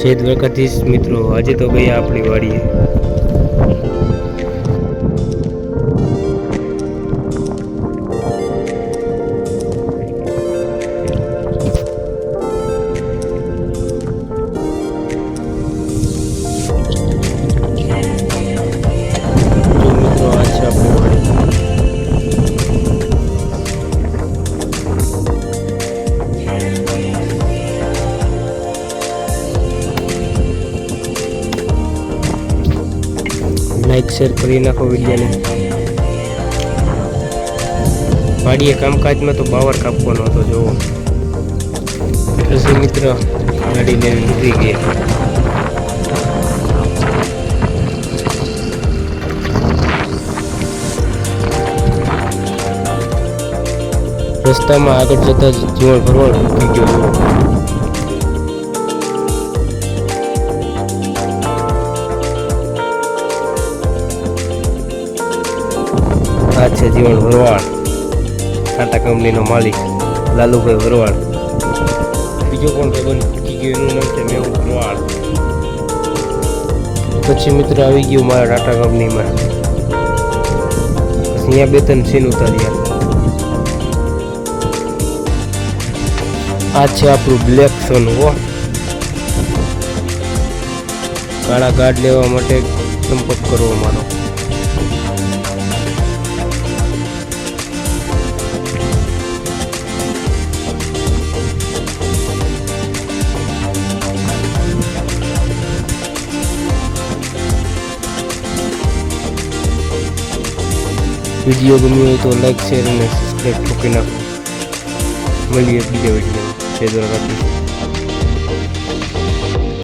જય દ્વારકાધીશ મિત્રો, આજે તો ગયા આપણી વાડીએ. લાઈક શેર કરી નાખો વિડીયોને. વાડીએ કામકાજમાં તો બાવર કાપવાનો હતો. જોવો પછી મિત્ર ગાડી લઈને નીકળી ગયા. રસ્તામાં આગળ જતા જીવણ ભરવાડ ઉઠી ગયો. આ છે જીવણ ભરવાડ, ટાટા કંપનીનો માલિક લાલુભાઈ ભરવાડ. બીજો કોણ ભાઈબંધ ઉઠી ગયો, એનું નામ છે મેહુલ ભરવાડ. પછી મિત્ર આવી ગયું મારા ટાટા કંપનીમાં. પછી અહીંયા બે ત્રણ સીન ઉતાર્યા. આ છે આપણું બ્લેક સોન. હો કાળા ગાઢ લેવા માટે સંપર્ક કરવો મારો. વિડીયો ગમ્યો હોય તો લાઈક શેર અને સબસ્ક્રાઈબ ઠોકી નાખો. મળીએ બીજા વિડીયોમાં. જય દ્વારકાધીશ.